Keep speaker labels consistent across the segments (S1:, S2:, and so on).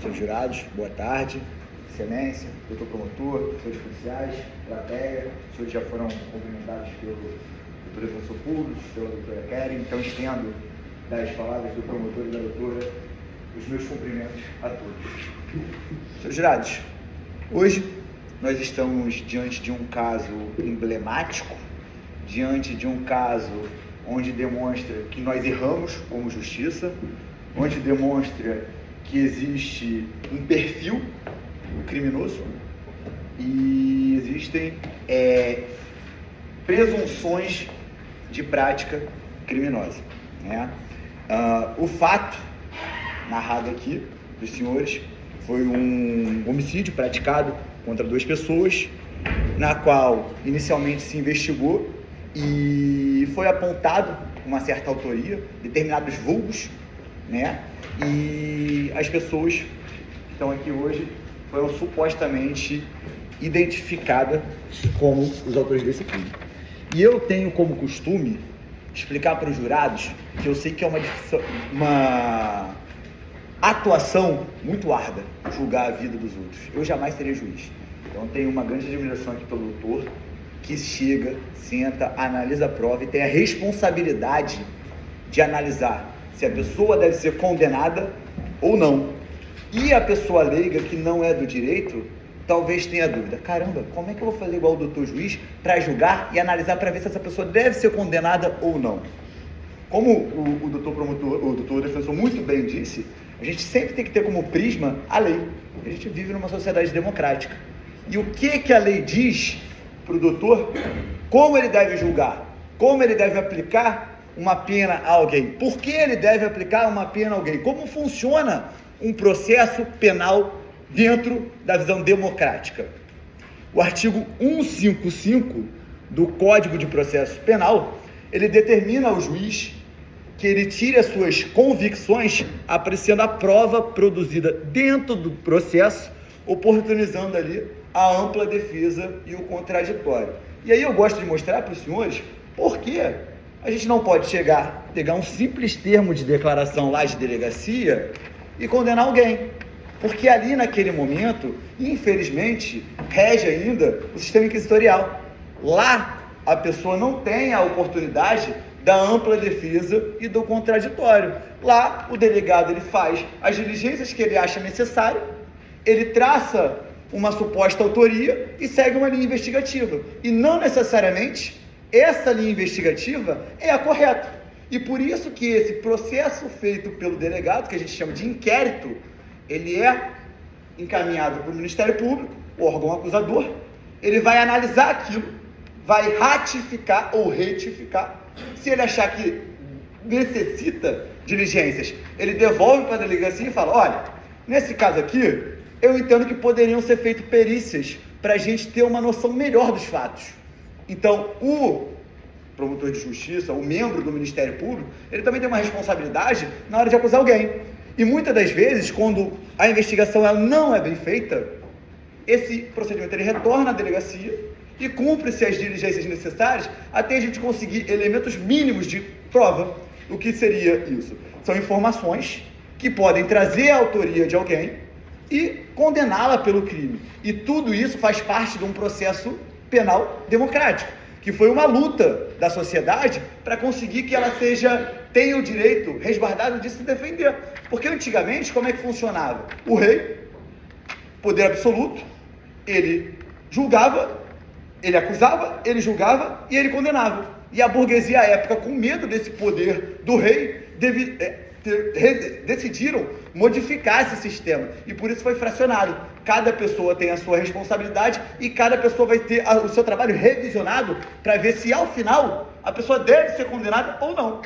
S1: senhores jurados, boa tarde, excelência, doutor promotor, senhores policiais, plateia, os senhores já foram cumprimentados pelo doutor defensor público, pela doutora Keren, então estendo das palavras do promotor e da doutora os meus cumprimentos a todos. Senhores jurados, hoje nós estamos diante de um caso emblemático, diante de um caso onde demonstra que nós erramos como justiça, onde demonstra que existe um perfil criminoso e existem presunções de prática criminosa, né? O fato narrado aqui dos senhores foi um homicídio praticado contra 2 pessoas, na qual inicialmente se investigou e foi apontado uma certa autoria, determinados vulgos, né? E as pessoas que estão aqui hoje foram supostamente identificadas como os autores desse crime. E eu tenho como costume explicar para os jurados que eu sei que é uma atuação muito árdua julgar a vida dos outros. Eu jamais seria juiz. Então eu tenho uma grande admiração aqui pelo doutor, que chega, senta, analisa a prova e tem a responsabilidade de analisar se a pessoa deve ser condenada ou não. E a pessoa leiga que não é do direito, talvez tenha dúvida. Caramba, como é que eu vou fazer igual o doutor juiz para julgar e analisar para ver se essa pessoa deve ser condenada ou não? Como o doutor promotor, o doutor defensor muito bem disse, a gente sempre tem que ter como prisma a lei. A gente vive numa sociedade democrática. E o que a lei diz para o doutor? Como ele deve julgar? Como ele deve aplicar uma pena a alguém? Por que ele deve aplicar uma pena a alguém? Como funciona um processo penal dentro da visão democrática? O artigo 155 do Código de Processo Penal, ele determina ao juiz que ele tire as suas convicções apreciando a prova produzida dentro do processo, oportunizando ali a ampla defesa e o contraditório. E aí eu gosto de mostrar para os senhores por que a gente não pode pegar um simples termo de declaração lá de delegacia e condenar alguém. Porque ali naquele momento, infelizmente, rege ainda o sistema inquisitorial. Lá a pessoa não tem a oportunidade da ampla defesa e do contraditório. Lá o delegado ele faz as diligências que ele acha necessário, ele traça uma suposta autoria e segue uma linha investigativa. E não necessariamente essa linha investigativa é a correta. E por isso que esse processo feito pelo delegado, que a gente chama de inquérito, ele é encaminhado para o Ministério Público, o órgão acusador, ele vai analisar aquilo, vai ratificar ou retificar. Se ele achar que necessita diligências, ele devolve para a delegacia e fala: olha, nesse caso aqui, eu entendo que poderiam ser feitas perícias para a gente ter uma noção melhor dos fatos. Então, o promotor de justiça, o membro do Ministério Público, ele também tem uma responsabilidade na hora de acusar alguém. E muitas das vezes, quando a investigação ela não é bem feita, esse procedimento ele retorna à delegacia e cumpre-se as diligências necessárias até a gente conseguir elementos mínimos de prova. O que seria isso? São informações que podem trazer a autoria de alguém e condená-la pelo crime. E tudo isso faz parte de um processo penal democrático, que foi uma luta da sociedade para conseguir que ela tenha o direito resguardado de se defender. Porque antigamente, como é que funcionava? O rei, poder absoluto, ele julgava, ele acusava, ele julgava e ele condenava. E a burguesia à época, com medo desse poder do rei, decidiram modificar esse sistema, e por isso foi fracionado. Cada pessoa tem a sua responsabilidade e cada pessoa vai ter o seu trabalho revisionado para ver se ao final a pessoa deve ser condenada ou não.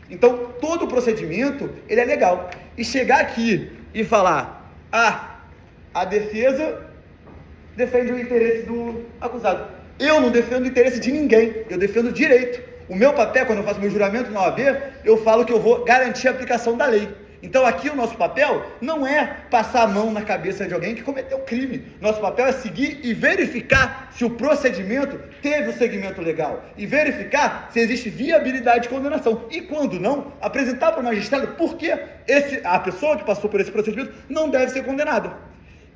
S1: Então todo o procedimento ele é legal. E chegar aqui e falar: a defesa defende o interesse do acusado. Eu não defendo o interesse de ninguém, eu defendo o direito. O meu papel, quando eu faço meu juramento na OAB, eu falo que eu vou garantir a aplicação da lei. Então aqui o nosso papel não é passar a mão na cabeça de alguém que cometeu crime. Nosso papel é seguir e verificar se o procedimento teve o segmento legal e verificar se existe viabilidade de condenação. E quando não, apresentar para o magistrado por que a pessoa que passou por esse procedimento não deve ser condenada.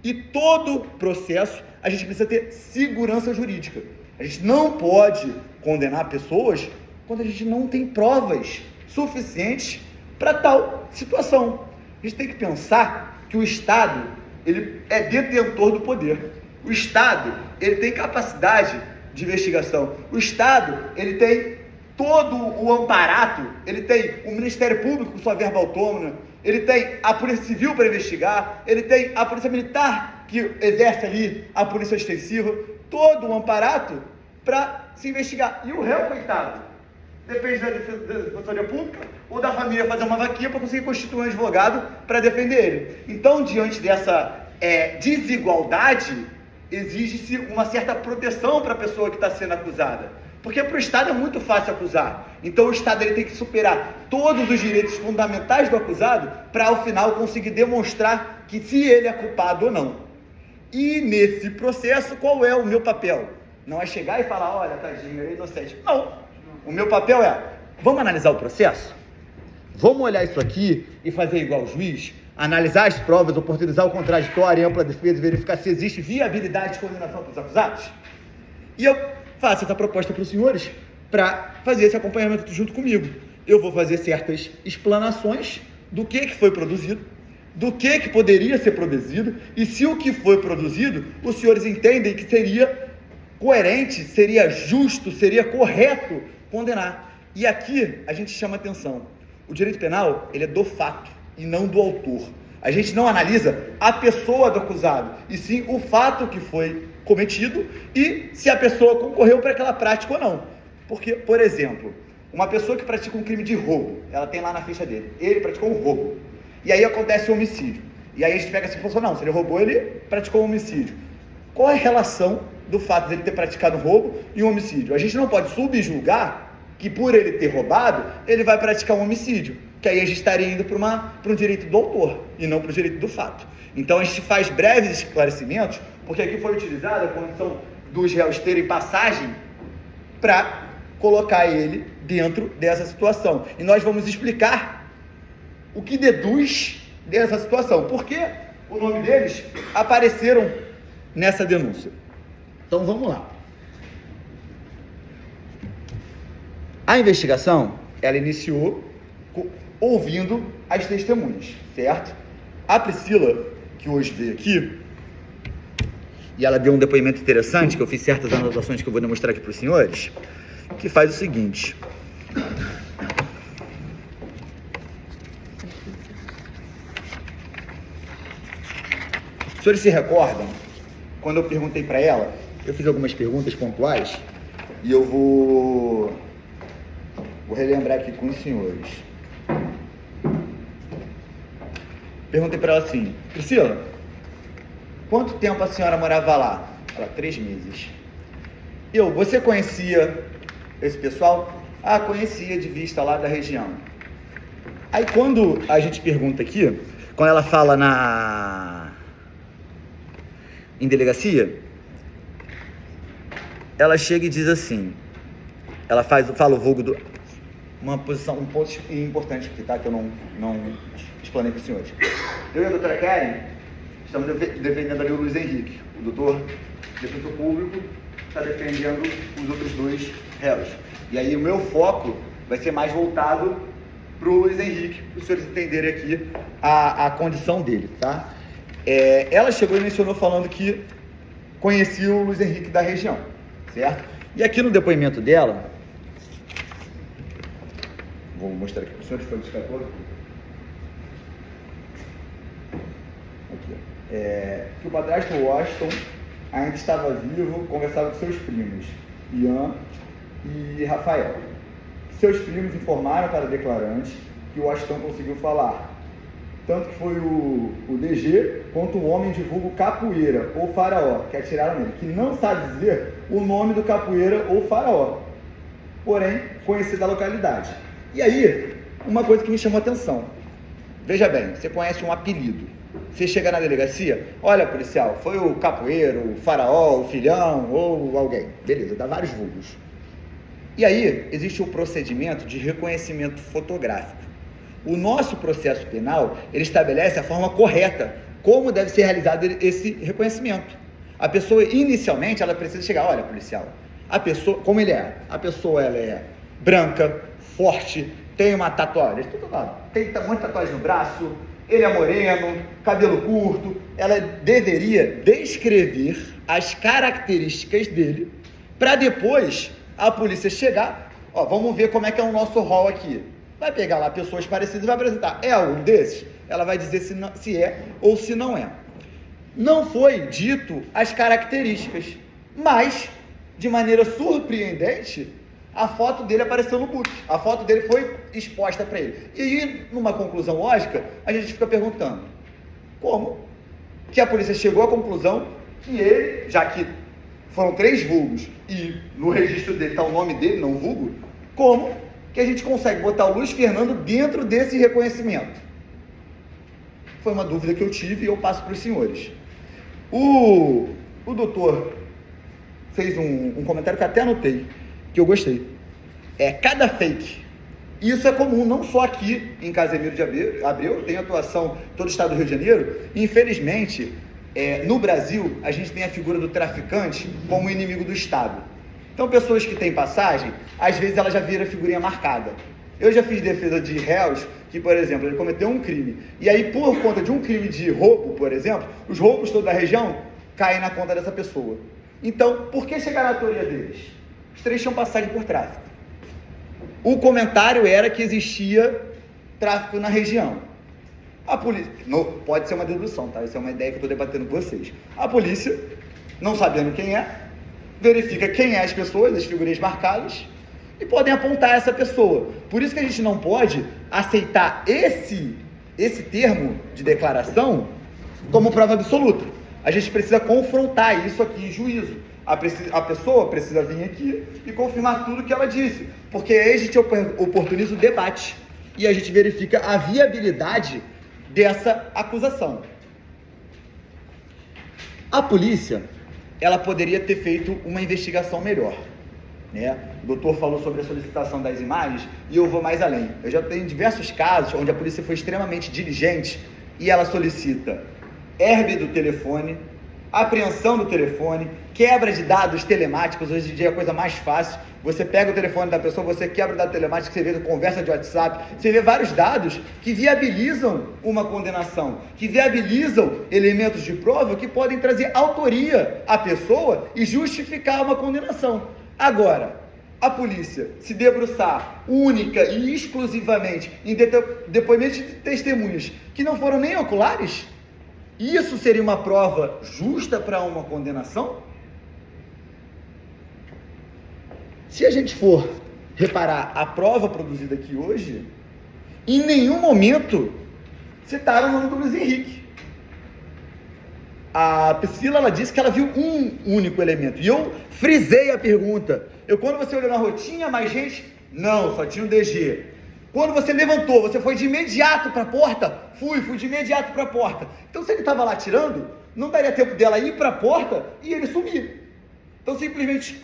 S1: E todo processo a gente precisa ter segurança jurídica. A gente não pode condenar pessoas quando a gente não tem provas suficientes para tal situação. A gente tem que pensar que o Estado, ele é detentor do poder. O Estado, ele tem capacidade de investigação. O Estado, ele tem todo o amparato, ele tem o Ministério Público com sua verba autônoma, ele tem a Polícia Civil para investigar, ele tem a Polícia Militar que exerce ali a Polícia Ostensiva, todo um aparato para se investigar. E o réu, coitado, depende da Defensoria Pública ou da família fazer uma vaquinha para conseguir constituir um advogado para defender ele. Então, diante dessa desigualdade, exige-se uma certa proteção para a pessoa que está sendo acusada. Porque para o Estado é muito fácil acusar. Então o Estado ele tem que superar todos os direitos fundamentais do acusado para, ao final, conseguir demonstrar que se ele é culpado ou não. E nesse processo, qual é o meu papel? Não é chegar e falar, olha, tadinho, ele é inocente. Não. O meu papel é, vamos analisar o processo? Vamos olhar isso aqui e fazer igual o juiz? Analisar as provas, oportunizar o contraditório, ampla defesa e verificar se existe viabilidade de condenação para os acusados? E eu faço essa proposta para os senhores para fazer esse acompanhamento junto comigo. Eu vou fazer certas explanações do que foi produzido, do que poderia ser produzido, e se o que foi produzido, os senhores entendem que seria coerente, seria justo, seria correto condenar. E aqui a gente chama atenção. O direito penal, ele é do fato e não do autor. A gente não analisa a pessoa do acusado, e sim o fato que foi cometido e se a pessoa concorreu para aquela prática ou não. Porque, por exemplo, uma pessoa que pratica um crime de roubo, ela tem lá na ficha dele, ele praticou um roubo, e aí acontece um homicídio, e aí a gente pega assim e fala, não, se ele roubou, ele praticou um homicídio. Qual é a relação do fato dele ter praticado um roubo e um homicídio? A gente não pode subjulgar que por ele ter roubado, ele vai praticar um homicídio, que aí a gente estaria indo para um direito do autor e não para o direito do fato. Então a gente faz breves esclarecimentos, porque aqui foi utilizada a condição dos réus terem passagem para colocar ele dentro dessa situação. E nós vamos explicar o que deduz dessa situação, porque o nome deles apareceram nessa denúncia. Então vamos lá. A investigação, ela iniciou ouvindo as testemunhas, certo? A Priscila, que hoje veio aqui, e ela deu um depoimento interessante, que eu fiz certas anotações que eu vou demonstrar aqui para os senhores, que faz o seguinte. Os senhores se recordam, quando eu perguntei para ela, eu fiz algumas perguntas pontuais, e eu vou relembrar aqui com os senhores. Perguntei para ela assim, Priscila, quanto tempo a senhora morava lá? Ela, 3 meses. Você conhecia esse pessoal? Ah, conhecia de vista lá da região. Aí quando a gente pergunta aqui, quando ela fala em delegacia, ela chega e diz assim, ela fala o vulgo um ponto importante aqui, tá? Que eu não explanei para os senhores. Eu e a doutora Karen estamos defendendo ali o Luiz Henrique. O doutor defensor público está defendendo os outros 2 réus. E aí o meu foco vai ser mais voltado para o Luiz Henrique, para os senhores entenderem aqui a condição dele, tá? Ela chegou e mencionou falando que conhecia o Luiz Henrique da região, certo? E aqui no depoimento dela, vou mostrar aqui para os senhores, foi de 14. Aqui, que o padrasto Washington ainda estava vivo, conversava com seus primos, Ian e Rafael. Seus primos informaram para a declarante que o Washington conseguiu falar. Tanto que foi o DG quanto o homem de vulgo Capoeira ou Faraó, que atiraram nele, que não sabe dizer o nome do Capoeira ou Faraó, porém conhecido da localidade. E aí, uma coisa que me chamou a atenção. Veja bem, você conhece um apelido. Você chega na delegacia, olha, policial, foi o capoeiro, o faraó, o filhão ou alguém. Beleza, dá vários vulgos. E aí, existe o procedimento de reconhecimento fotográfico. O nosso processo penal, ele estabelece a forma correta, como deve ser realizado esse reconhecimento. A pessoa, inicialmente, ela precisa chegar, olha, policial, a pessoa, como ele é? A pessoa, ela é branca, forte, tem uma tatuagem, tem um monte de tatuagem no braço, ele é moreno, cabelo curto. Ela deveria descrever as características dele, para depois a polícia chegar, ó, vamos ver como é que é o nosso rol aqui. Vai pegar lá pessoas parecidas e vai apresentar. É algum desses? Ela vai dizer se é ou se não é. Não foi dito as características, mas, de maneira surpreendente, a foto dele apareceu no book. A foto dele foi exposta para ele. E aí, numa conclusão lógica, a gente fica perguntando, como que a polícia chegou à conclusão que ele, já que foram 3 vulgos e no registro dele está o nome dele, não vulgo, como que a gente consegue botar o Luiz Fernando dentro desse reconhecimento? Foi uma dúvida que eu tive e eu passo para os senhores. O doutor fez um comentário que até anotei, que eu gostei. Cada fake. Isso é comum, não só aqui em Casemiro de Abreu, tem atuação em todo o estado do Rio de Janeiro. Infelizmente, no Brasil, a gente tem a figura do traficante como inimigo do Estado. Então, pessoas que têm passagem, às vezes ela já vira figurinha marcada. Eu já fiz defesa de réus que, por exemplo, ele cometeu um crime, e aí, por conta de um crime de roubo, por exemplo, os roubos toda a região caem na conta dessa pessoa. Então, por que chegar na autoria deles? Os 3 tinham passagem por tráfico. O comentário era que existia tráfico na região. A polícia, não, pode ser uma dedução, tá? Isso é uma ideia que eu estou debatendo com vocês. A polícia, não sabendo quem é, verifica quem é as pessoas, as figurinhas marcadas, e podem apontar essa pessoa. Por isso que a gente não pode aceitar esse termo de declaração como prova absoluta. A gente precisa confrontar isso aqui em juízo. A pessoa precisa vir aqui e confirmar tudo que ela disse, porque aí a gente oportuniza o debate e a gente verifica a viabilidade dessa acusação. A polícia, ela poderia ter feito uma investigação melhor, né? O doutor falou sobre a solicitação das imagens e eu vou mais além. Eu já tenho diversos casos onde a polícia foi extremamente diligente e ela solicita herb do telefone, apreensão do telefone, quebra de dados telemáticos. Hoje em dia é a coisa mais fácil. Você pega o telefone da pessoa, você quebra o dado telemático, você vê conversa de WhatsApp, você vê vários dados que viabilizam uma condenação, que viabilizam elementos de prova que podem trazer autoria à pessoa e justificar uma condenação. Agora, a polícia se debruçar única e exclusivamente em depoimentos de testemunhas que não foram nem oculares, isso seria uma prova justa para uma condenação? Se a gente for reparar a prova produzida aqui hoje, em nenhum momento citaram o nome do Luiz Henrique. A Priscila, ela disse que ela viu um único elemento. E eu frisei a pergunta. Quando você olhou na rotinha, mais gente? Não, só tinha um DG. Quando você levantou, você foi de imediato para a porta? Fui de imediato para a porta. Então, se ele estava lá tirando, não daria tempo dela ir para a porta e ele sumir. Então, simplesmente,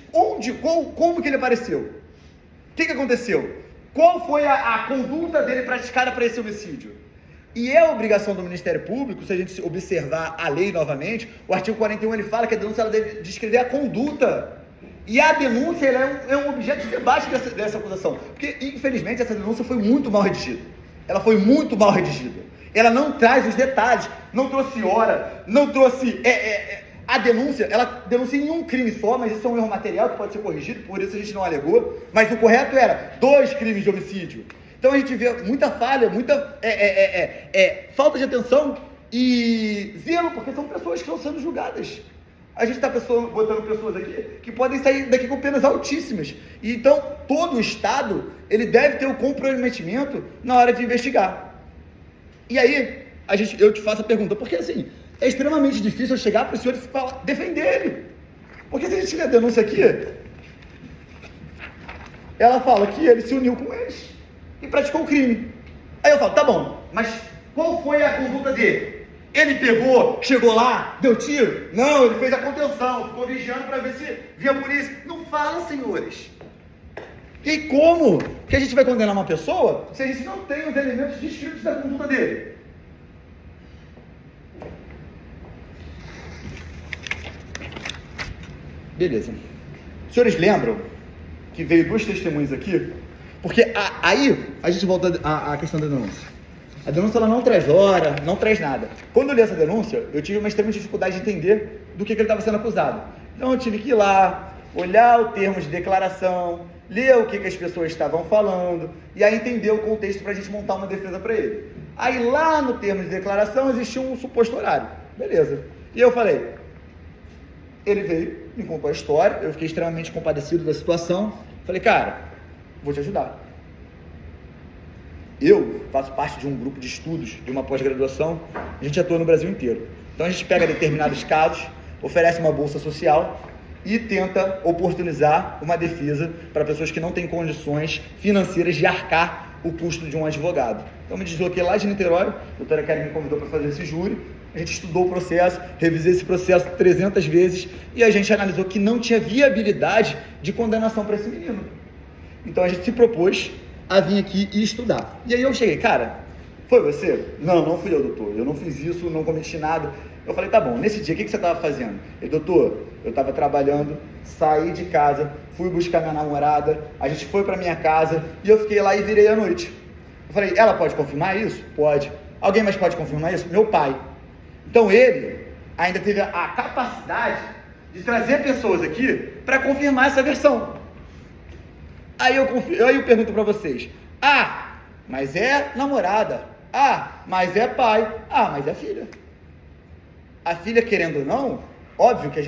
S1: como que ele apareceu? O que aconteceu? Qual foi a conduta dele praticada para esse homicídio? E é a obrigação do Ministério Público, se a gente observar a lei novamente, o artigo 41, ele fala que a denúncia ela deve descrever a conduta. E a denúncia ela é um objeto de debate dessa acusação. Porque, infelizmente, essa denúncia foi muito mal redigida. Ela foi muito mal redigida. Ela não traz os detalhes, não trouxe hora, não trouxe... A denúncia, ela denuncia em um crime só, mas isso é um erro material que pode ser corrigido, por isso a gente não alegou. Mas o correto era 2 crimes de homicídio. Então a gente vê muita falha, muita falta de atenção e zelo, porque são pessoas que estão sendo julgadas. A gente está botando pessoas aqui que podem sair daqui com penas altíssimas. E então, todo o Estado, ele deve ter o comprometimento na hora de investigar. E aí, eu te faço a pergunta, porque assim, é extremamente difícil eu chegar para o senhor e defender ele. Porque se a gente ler a denúncia aqui, ela fala que ele se uniu com eles e praticou o crime. Aí eu falo, tá bom, mas Qual foi a conduta dele? Ele pegou, chegou lá, deu tiro? Não, ele fez a contenção, ficou vigiando para ver se via a polícia. Não fala, senhores. E como que a gente vai condenar uma pessoa se a gente não tem os elementos descritos da conduta dele? Beleza. Os senhores lembram que veio 2 testemunhas aqui? Porque aí a gente volta à questão da denúncia. A denúncia ela não traz hora, não traz nada. Quando eu li essa denúncia, eu tive uma extrema dificuldade de entender do que ele estava sendo acusado. Então eu tive que ir lá, olhar o termo de declaração, ler o que as pessoas estavam falando, e aí entender o contexto para a gente montar uma defesa para ele. Aí lá no termo de declaração existia um suposto horário. Beleza. E eu falei, ele veio, me contou a história, eu fiquei extremamente compadecido da situação. Falei, cara, vou te ajudar. Eu faço parte de um grupo de estudos, de uma pós-graduação, a gente atua no Brasil inteiro. Então a gente pega determinados casos, oferece uma bolsa social e tenta oportunizar uma defesa para pessoas que não têm condições financeiras de arcar o custo de um advogado. Então me desloquei lá de Niterói, a doutora Karen me convidou para fazer esse júri, a gente estudou o processo, revisei esse processo 300 vezes e a gente analisou que não tinha viabilidade de condenação para esse menino. Então a gente se propôs a vir aqui e estudar. E aí eu cheguei, cara, foi você? Não, não fui eu, doutor, eu não fiz isso, não cometi nada. Eu falei, tá bom, nesse dia, o que você estava fazendo? Ele, doutor, eu estava trabalhando, saí de casa, fui buscar minha namorada, a gente foi para minha casa e eu fiquei lá e virei à noite. Eu falei, ela pode confirmar isso? Pode. Alguém mais pode confirmar isso? Meu pai. Então ele ainda teve a capacidade de trazer pessoas aqui para confirmar essa versão. Aí eu pergunto para vocês, mas é namorada, mas é pai, mas é filha. A filha, querendo ou não, óbvio que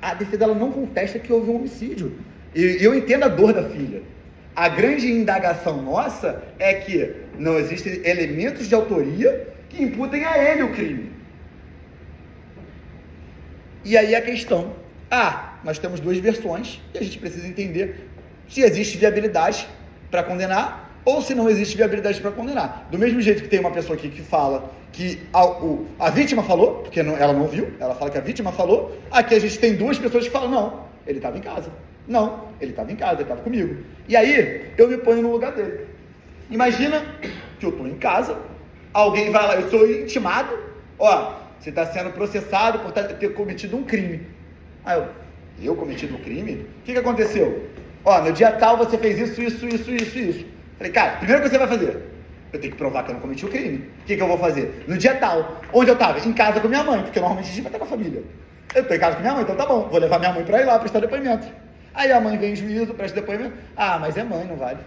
S1: a defesa ela não contesta que houve um homicídio, e eu entendo a dor da filha. A grande indagação nossa é que não existem elementos de autoria que imputem a ele o crime. E aí a questão, nós temos 2 versões e a gente precisa entender se existe viabilidade para condenar ou se não existe viabilidade para condenar. Do mesmo jeito que tem uma pessoa aqui que fala que a vítima falou, porque ela não viu, ela fala que a vítima falou, aqui a gente tem 2 pessoas que falam, não, ele estava em casa. Não, ele estava em casa, ele estava comigo. E aí, eu me ponho no lugar dele. Imagina que eu estou em casa, alguém vai lá, eu sou intimado, você está sendo processado por ter cometido um crime. Aí eu cometido um crime? O que aconteceu? No dia tal você fez isso. Falei, cara, primeiro que você vai fazer, eu tenho que provar que eu não cometi o crime. O que eu vou fazer? No dia tal, onde eu estava? Em casa com minha mãe, porque normalmente a gente vai estar com a família. Eu estou em casa com minha mãe, então tá bom, vou levar minha mãe para ir lá prestar depoimento. Aí a mãe vem em juízo, presta depoimento. Mas é mãe, não vale.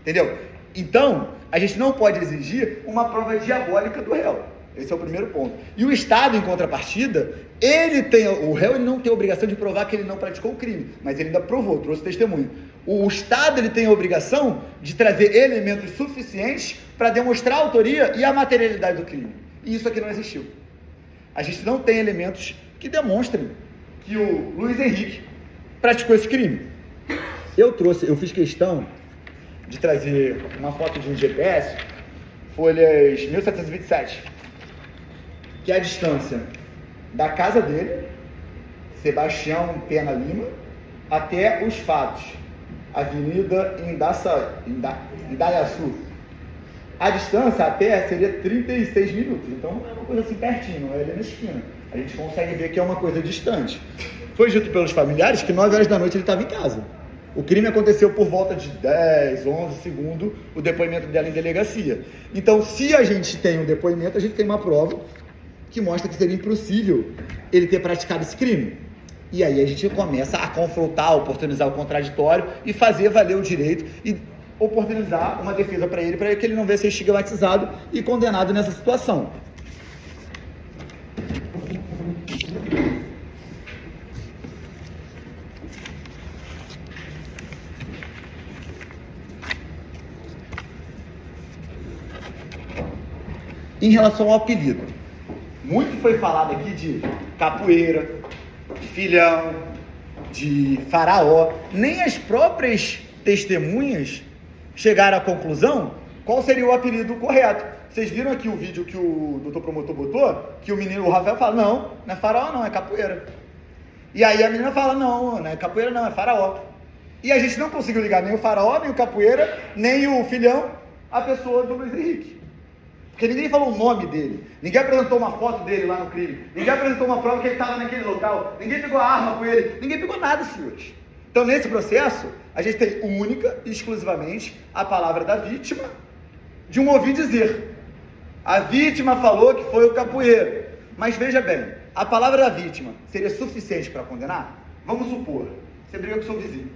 S1: Entendeu? Então, a gente não pode exigir uma prova diabólica do réu. Esse é o primeiro ponto. E o Estado, em contrapartida, o réu ele não tem a obrigação de provar que ele não praticou o crime, mas ele ainda provou, trouxe testemunho. O Estado ele tem a obrigação de trazer elementos suficientes para demonstrar a autoria e a materialidade do crime. E isso aqui não existiu. A gente não tem elementos que demonstrem que o Luiz Henrique praticou esse crime. Eu fiz questão de trazer uma foto de um GPS, folhas 1727, que é a distância da casa dele, Sebastião Pena Lima, até os fatos, Avenida Indaiaçu. A distância a pé seria 36 minutos, então é uma coisa assim pertinho, não é ali na esquina. A gente consegue ver que é uma coisa distante. Foi dito pelos familiares que 9 horas da noite ele estava em casa. O crime aconteceu por volta de 10, 11, segundo o depoimento dela em delegacia. Então, se a gente tem um depoimento, a gente tem uma prova que mostra que seria impossível ele ter praticado esse crime. E aí a gente começa a confrontar, oportunizar o contraditório e fazer valer o direito e oportunizar uma defesa para que ele não venha ser estigmatizado e condenado nessa situação. Em relação ao apelido, muito foi falado aqui de capoeira, de filhão, de faraó. Nem as próprias testemunhas chegaram à conclusão qual seria o apelido correto? Vocês viram aqui o vídeo que o doutor promotor botou? Que o Rafael fala, não é faraó não, é capoeira. E aí a menina fala, não é capoeira não, é faraó. E a gente não conseguiu ligar nem o faraó, nem o capoeira, nem o filhão, a pessoa do Luiz Henrique. Porque ninguém falou o nome dele, ninguém apresentou uma foto dele lá no crime, ninguém apresentou uma prova que ele estava naquele local, ninguém pegou a arma com ele, ninguém pegou nada, senhores. Então, nesse processo, a gente tem única e exclusivamente a palavra da vítima, de um ouvir dizer. A vítima falou que foi o capoeira. Mas veja bem, a palavra da vítima seria suficiente para condenar? Vamos supor, você briga com o seu vizinho.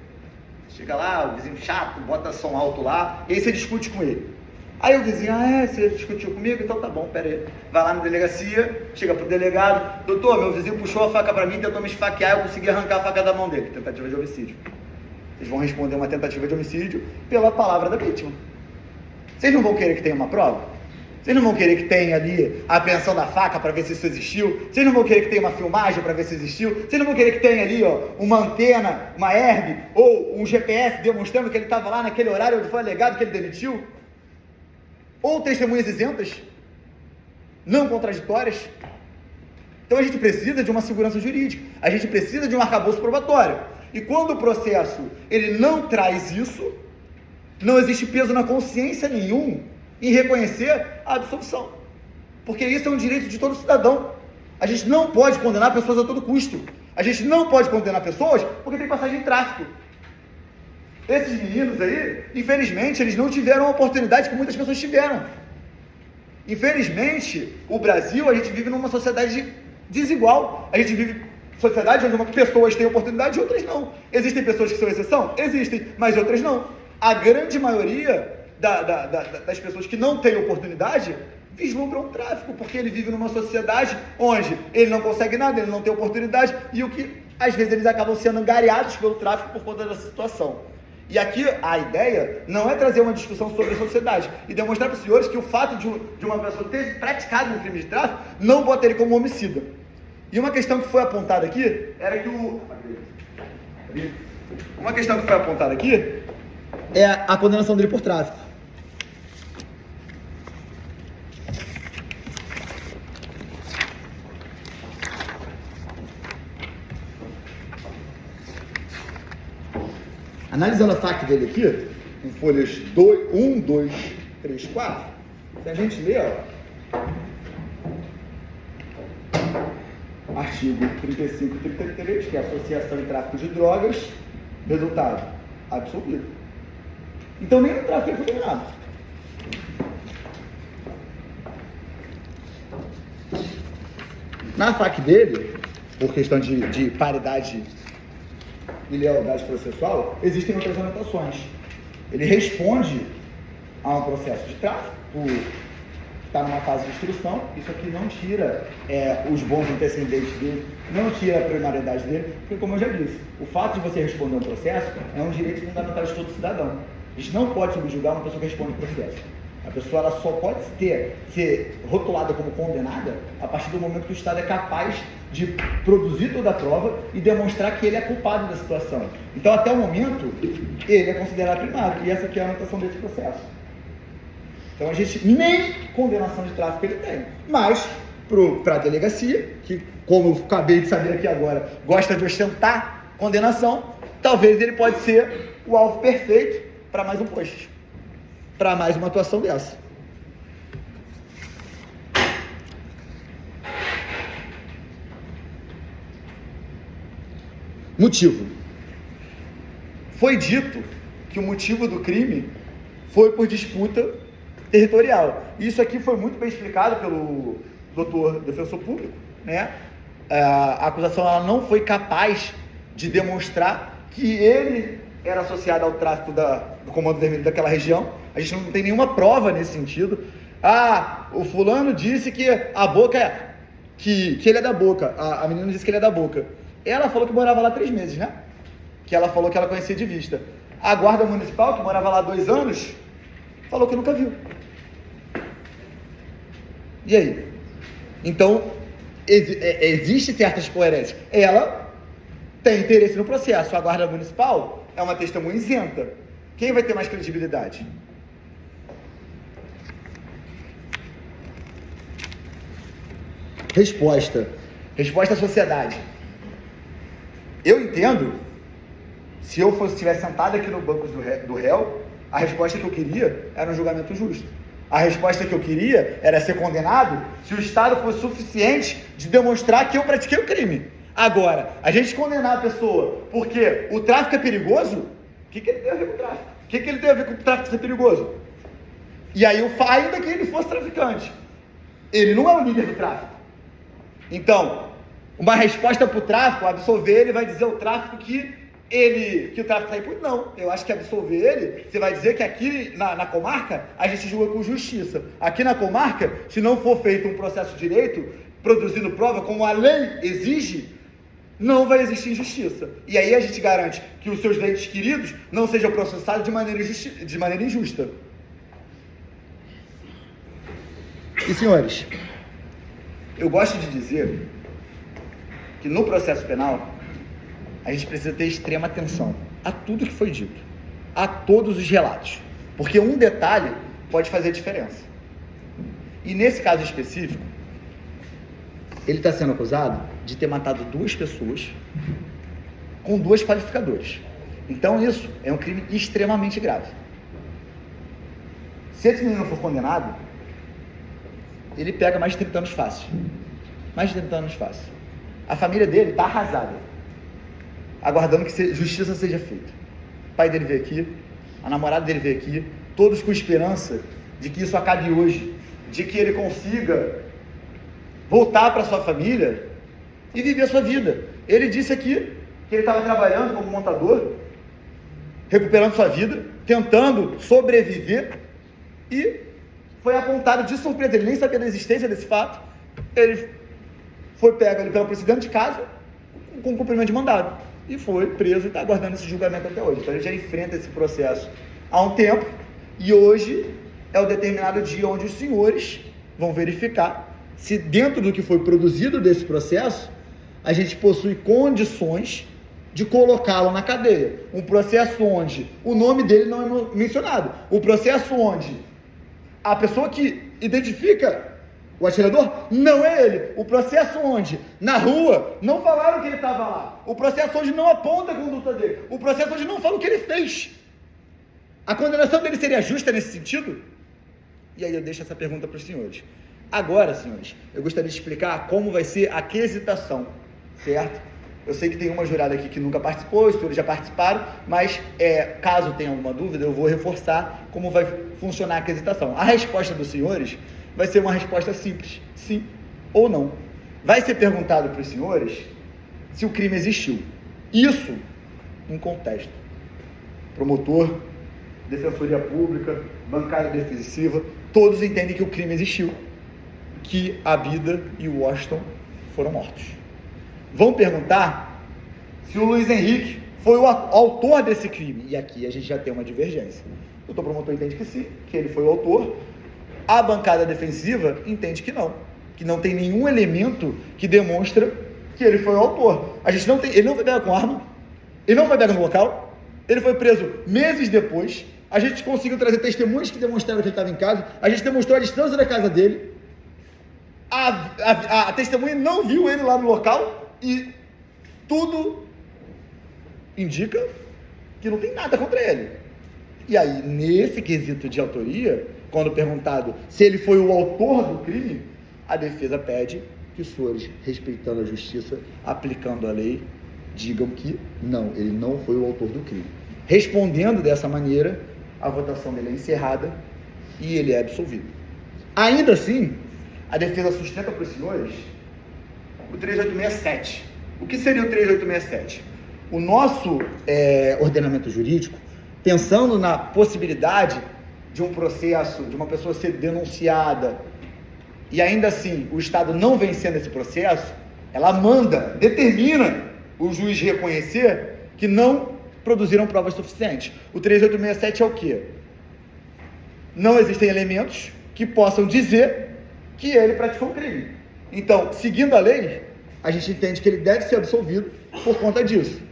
S1: Chega lá, o vizinho chato, bota som alto lá, e aí você discute com ele. Aí o vizinho, você discutiu comigo? Então tá bom, pera aí. Vai lá na delegacia, chega pro delegado, doutor, meu vizinho puxou a faca pra mim, tentou me esfaquear, eu consegui arrancar a faca da mão dele. Tentativa de homicídio. Vocês vão responder uma tentativa de homicídio pela palavra da vítima. Vocês não vão querer que tenha uma prova? Vocês não vão querer que tenha ali a apreensão da faca para ver se isso existiu? Vocês não vão querer que tenha uma filmagem para ver se existiu? Vocês não vão querer que tenha ali, uma antena, uma herb, ou um GPS demonstrando que ele estava lá naquele horário onde foi alegado que ele demitiu? Ou testemunhas isentas, não contraditórias? Então a gente precisa de uma segurança jurídica, a gente precisa de um arcabouço probatório. E quando o processo ele não traz isso, não existe peso na consciência nenhum em reconhecer a absolvição. Porque isso é um direito de todo cidadão. A gente não pode condenar pessoas a todo custo. A gente não pode condenar pessoas porque tem passagem de tráfico. Esses meninos aí, infelizmente, eles não tiveram a oportunidade que muitas pessoas tiveram. Infelizmente, o Brasil, a gente vive numa sociedade desigual. A gente vive sociedade onde pessoas têm oportunidade e outras não. Existem pessoas que são exceção? Existem, mas outras não. A grande maioria das pessoas que não têm oportunidade vislumbram o tráfico, porque ele vive numa sociedade onde ele não consegue nada, ele não tem oportunidade, e o que, às vezes, eles acabam sendo angariados pelo tráfico por conta dessa situação. E aqui a ideia não é trazer uma discussão sobre a sociedade e demonstrar para os senhores que o fato de uma pessoa ter praticado um crime de tráfico não bota ele como homicida. E uma questão que foi apontada aqui era que Uma questão que foi apontada aqui é a condenação dele por tráfico. Analisando a FAQ dele aqui, em folhas 1, 2, 3, 4, se a gente ler, artigo 35 e 33, que é associação e tráfico de drogas, resultado, absolvido. Então nem o tráfico é condenado. Na FAQ dele, por questão de paridade e lealdade processual, existem outras anotações. Ele responde a um processo de tráfico, está numa fase de instrução. Isso aqui não tira os bons antecedentes dele, não tira a primariedade dele, porque, como eu já disse, o fato de você responder um processo é um direito fundamental de todo cidadão. A gente não pode subjugar uma pessoa que responde o processo. A pessoa ela só pode ser rotulada como condenada a partir do momento que o Estado é capaz de produzir toda a prova e demonstrar que ele é culpado da situação. Então, até o momento, ele é considerado primário, e essa aqui é a anotação desse processo. Então, a gente nem condenação de tráfico ele tem, mas para a delegacia, que, como eu acabei de saber aqui agora, gosta de ostentar condenação, talvez ele pode ser o alvo perfeito para mais um post, para mais uma atuação dessa. Motivo. Foi dito que o motivo do crime foi por disputa territorial. Isso aqui foi muito bem explicado pelo doutor defensor público, né? A acusação ela não foi capaz de demonstrar que ele era associado ao tráfico do Comando Vermelho daquela região. A gente não tem nenhuma prova nesse sentido. O fulano disse que a Boca, que ele é da Boca. A menina disse que ele é da Boca. Ela falou que morava lá 3 meses, né? Que ela falou que ela conhecia de vista. A guarda municipal, que morava lá 2 anos, falou que nunca viu. E aí? Então, existe certas coerências. Ela tem interesse no processo. A guarda municipal é uma testemunha isenta. Quem vai ter mais credibilidade? Resposta à sociedade. Eu entendo, se eu estivesse sentado aqui no banco do réu, a resposta que eu queria era um julgamento justo. A resposta que eu queria era ser condenado se o Estado fosse suficiente de demonstrar que eu pratiquei o crime. Agora, a gente condenar a pessoa porque o tráfico é perigoso, o que ele tem a ver com o tráfico? O que ele tem a ver com o tráfico ser perigoso? E aí, ainda que ele fosse traficante, ele não é o líder do tráfico. Então, uma resposta para o tráfico, absolver ele, vai dizer o tráfico que o tráfico está impune. Não, eu acho que absolver ele, você vai dizer que aqui na comarca, a gente julga com justiça. Aqui na comarca, se não for feito um processo de direito, produzindo prova, como a lei exige, não vai existir injustiça. E aí a gente garante que os seus entes queridos não sejam processados de maneira injusta. E senhores, eu gosto de dizer que no processo penal, a gente precisa ter extrema atenção a tudo que foi dito, a todos os relatos, porque um detalhe pode fazer diferença. E nesse caso específico, ele está sendo acusado de ter matado 2 pessoas com 2 qualificadores. Então isso é um crime extremamente grave. Se esse menino for condenado, ele pega mais de 30 anos fácil. Mais de 30 anos fácil. A família dele está arrasada, aguardando que justiça seja feita. O pai dele veio aqui, a namorada dele veio aqui, todos com esperança de que isso acabe hoje, de que ele consiga voltar para sua família e viver a sua vida. Ele disse aqui que ele estava trabalhando como montador, recuperando sua vida, tentando sobreviver, e foi apontado de surpresa. Ele nem sabia da existência desse fato. Ele foi pego ali pela polícia dentro de casa com cumprimento de mandado e foi preso e está aguardando esse julgamento até hoje. Então ele já enfrenta esse processo há um tempo, e hoje é o determinado dia onde os senhores vão verificar se dentro do que foi produzido desse processo a gente possui condições de colocá-lo na cadeia. Um processo onde o nome dele não é mencionado, o processo onde a pessoa que identifica o atirador não é ele, o processo onde na rua não falaram que ele estava lá, o processo onde não aponta a conduta dele, o processo onde não fala o que ele fez. A condenação dele seria justa nesse sentido? E aí eu deixo essa pergunta para os senhores. Agora, senhores, eu gostaria de explicar como vai ser a quesitação, certo? Eu sei que tem uma jurada aqui que nunca participou, os senhores já participaram, mas caso tenha alguma dúvida, eu vou reforçar como vai funcionar a quesitação. A resposta dos senhores vai ser uma resposta simples, sim ou não. Vai ser perguntado para os senhores se o crime existiu. Isso em contexto. Promotor, Defensoria Pública, bancada defensiva, todos entendem que o crime existiu, que a Bida e o Washington foram mortos. Vão perguntar se o Luiz Henrique foi o autor desse crime. E aqui a gente já tem uma divergência. O doutor promotor entende que sim, que ele foi o autor. A bancada defensiva entende que não tem nenhum elemento que demonstra que ele foi o autor. Ele não foi pego com arma, ele não foi pego no local, ele foi preso meses depois. A gente conseguiu trazer testemunhas que demonstraram que ele estava em casa, a gente demonstrou a distância da casa dele, a testemunha não viu ele lá no local, e tudo indica que não tem nada contra ele. E aí, nesse quesito de autoria, quando perguntado se ele foi o autor do crime, a defesa pede que os senhores, respeitando a justiça, aplicando a lei, digam que não, ele não foi o autor do crime. Respondendo dessa maneira, a votação dele é encerrada e ele é absolvido. Ainda assim, a defesa sustenta para os senhores o 3867. O que seria o 3867? O nosso ordenamento jurídico, pensando na possibilidade de um processo, de uma pessoa ser denunciada, e ainda assim o Estado não vencendo esse processo, ela determina o juiz reconhecer que não produziram provas suficientes. O 3867 é o quê? Não existem elementos que possam dizer que ele praticou o crime. Então, seguindo a lei, a gente entende que ele deve ser absolvido por conta disso.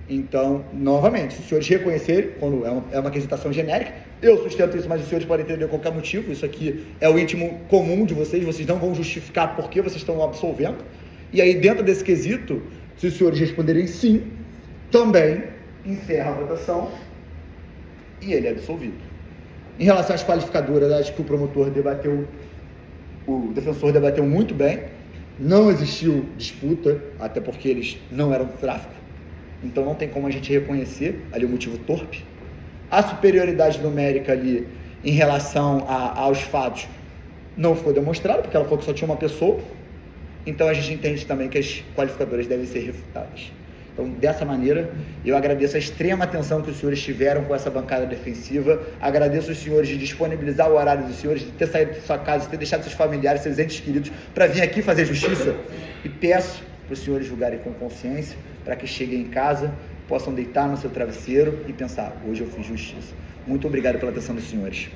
S1: Então, novamente, se os senhores reconhecerem, quando é uma aquisitação genérica, eu sustento isso, mas os senhores podem entender qualquer motivo, isso aqui é o íntimo comum de vocês não vão justificar por que vocês estão absolvendo. E aí, dentro desse quesito, se os senhores responderem sim, também encerra a votação e ele é absolvido. Em relação às qualificadoras, acho que o defensor debateu muito bem, não existiu disputa, até porque eles não eram do tráfico, então não tem como a gente reconhecer ali o motivo torpe. A superioridade numérica ali em relação aos fatos não foi demonstrada, porque ela falou que só tinha uma pessoa, então a gente entende também que as qualificadoras devem ser refutadas. Então, dessa maneira, eu agradeço a extrema atenção que os senhores tiveram com essa bancada defensiva, agradeço os senhores de disponibilizar o horário dos senhores, de ter saído de sua casa, de ter deixado seus familiares, seus entes queridos, para vir aqui fazer justiça, e peço para os senhores julgarem com consciência, para que cheguem em casa, possam deitar no seu travesseiro e pensar, hoje eu fiz justiça. Muito obrigado pela atenção dos senhores.